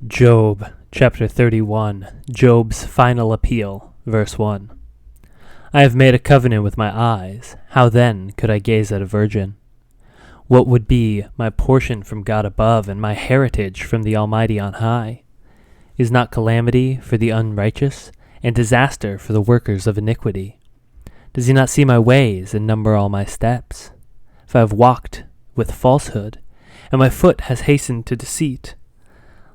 Job, chapter 31, Job's final appeal, verse 1. I have made a covenant with my eyes. How then could I gaze at a virgin? What would be my portion from God above and my heritage from the Almighty on high? Is not calamity for the unrighteous and disaster for the workers of iniquity? Does he not see my ways and number all my steps? If I have walked with falsehood, and my foot has hastened to deceit,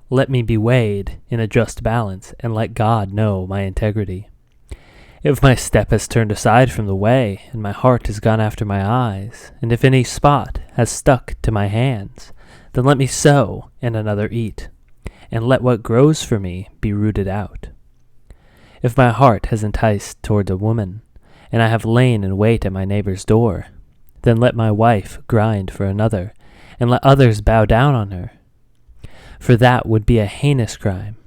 let me be weighed in a just balance, and let God know my integrity. If my step has turned aside from the way, and my heart has gone after my eyes, and if any spot has stuck to my hands, then let me sow and another eat, and let what grows for me be rooted out. If my heart has enticed toward a woman, and I have lain in wait at my neighbor's door, then let my wife grind for another, and let others bow down on her. For that would be a heinous crime.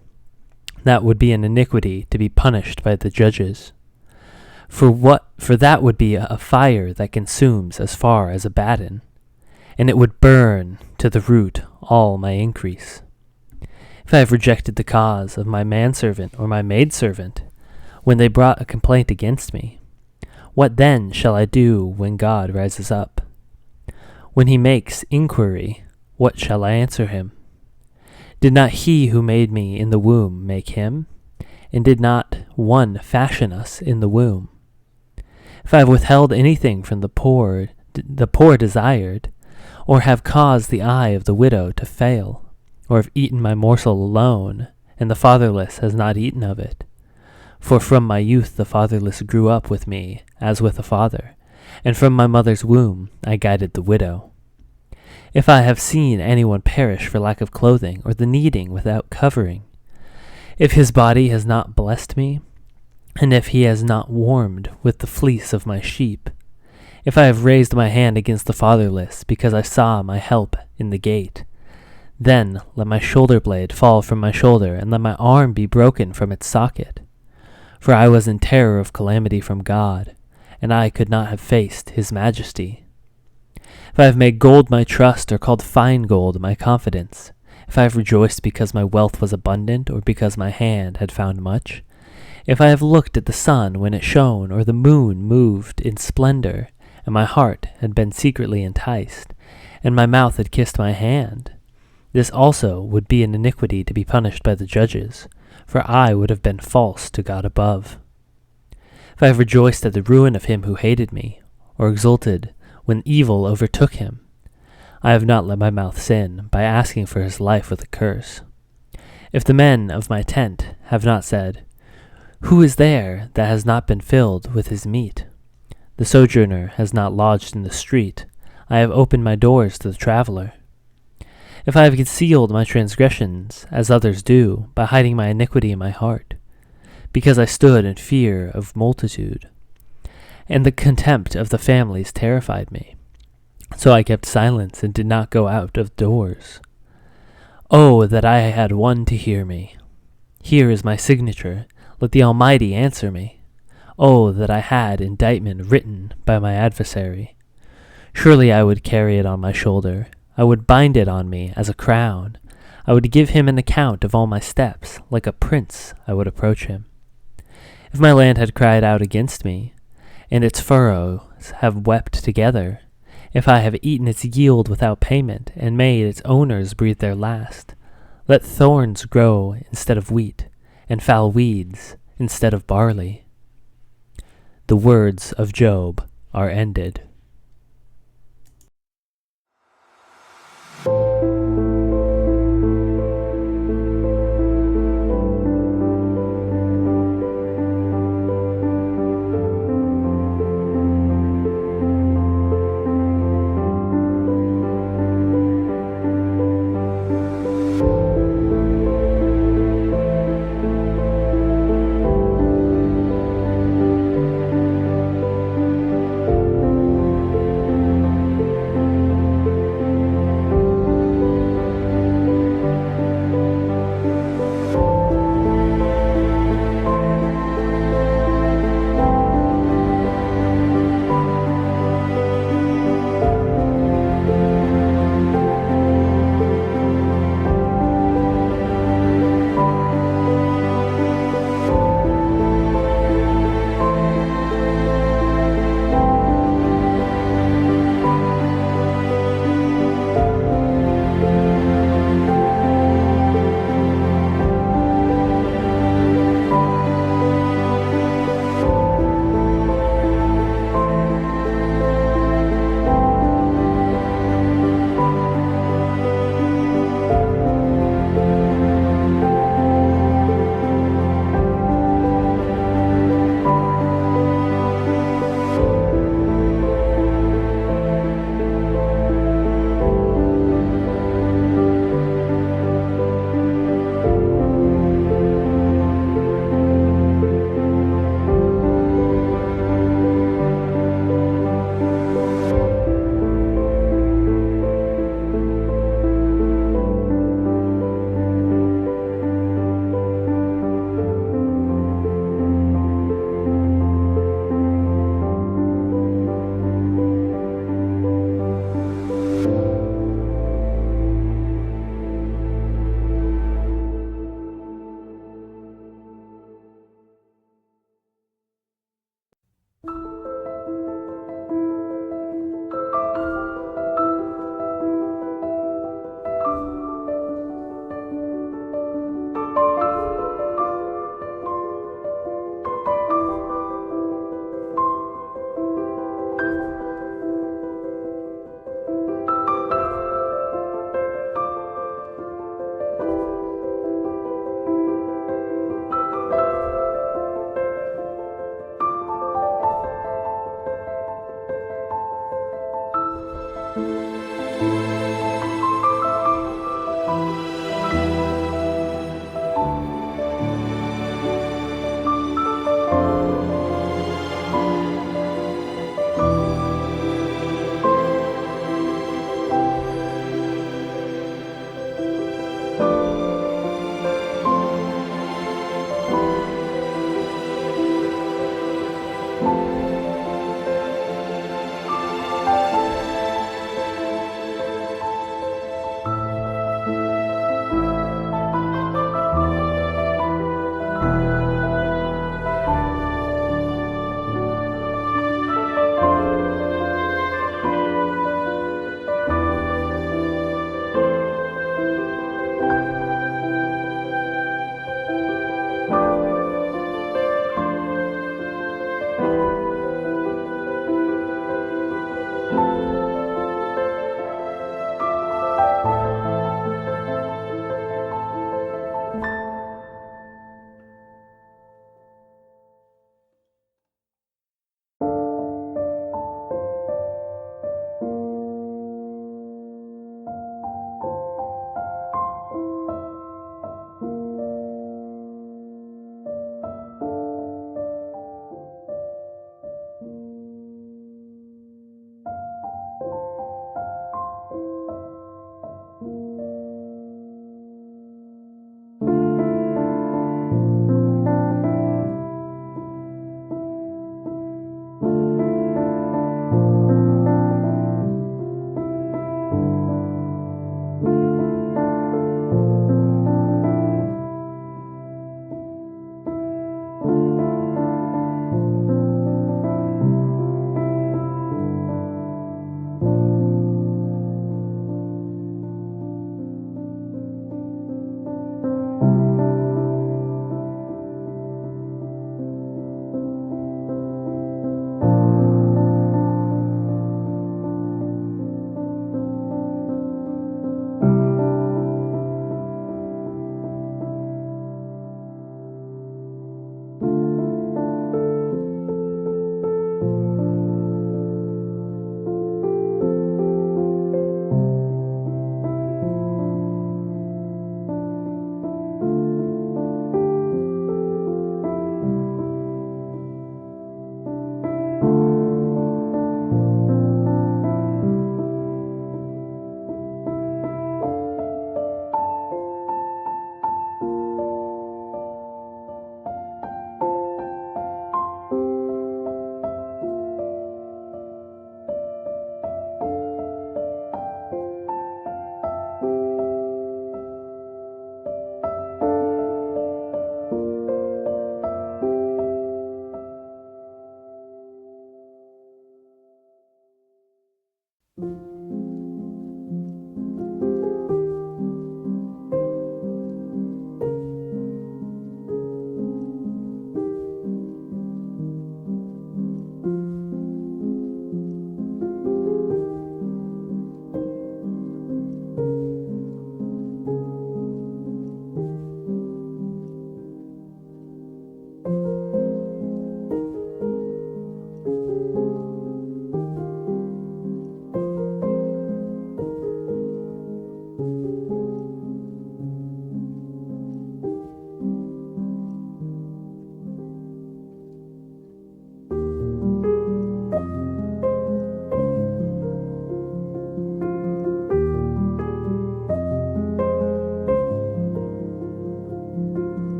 That would be an iniquity to be punished by the judges. For that would be a fire that consumes as far as Abaddon, and it would burn to the root all my increase. If I have rejected the cause of my manservant or my maidservant, when they brought a complaint against me, what then shall I do when God rises up? When he makes inquiry, what shall I answer him? Did not he who made me in the womb make him? And did not one fashion us in the womb? If I have withheld anything from the poor desired, or have caused the eye of the widow to fail, or have eaten my morsel alone, and the fatherless has not eaten of it. For from my youth the fatherless grew up with me as with a father, and from my mother's womb I guided the widow. If I have seen anyone perish for lack of clothing, or the needing without covering, if his body has not blessed me, and if he has not warmed with the fleece of my sheep, if I have raised my hand against the fatherless, because I saw my help in the gate, then let my shoulder blade fall from my shoulder, and let my arm be broken from its socket. For I was in terror of calamity from God, and I could not have faced his majesty. If I have made gold my trust, or called fine gold my confidence, if I have rejoiced because my wealth was abundant, or because my hand had found much, if I have looked at the sun when it shone, or the moon moved in splendor, and my heart had been secretly enticed, and my mouth had kissed my hand, this also would be an iniquity to be punished by the judges, for I would have been false to God above. If I have rejoiced at the ruin of him who hated me, or exulted when evil overtook him, I have not let my mouth sin by asking for his life with a curse. If the men of my tent have not said, who is there that has not been filled with his meat? The sojourner has not lodged in the street. I have opened my doors to the traveler. If I have concealed my transgressions, as others do, by hiding my iniquity in my heart, because I stood in fear of multitude, and the contempt of the families terrified me, so I kept silence and did not go out of doors. Oh, that I had one to hear me! Here is my signature. Let the Almighty answer me. Oh, that I had indictment written by my adversary. Surely I would carry it on my shoulder. I would bind it on me as a crown. I would give him an account of all my steps. Like a prince I would approach him. If my land had cried out against me, and its furrows have wept together, if I have eaten its yield without payment, and made its owners breathe their last, let thorns grow instead of wheat, and foul weeds instead of barley. The words of Job are ended.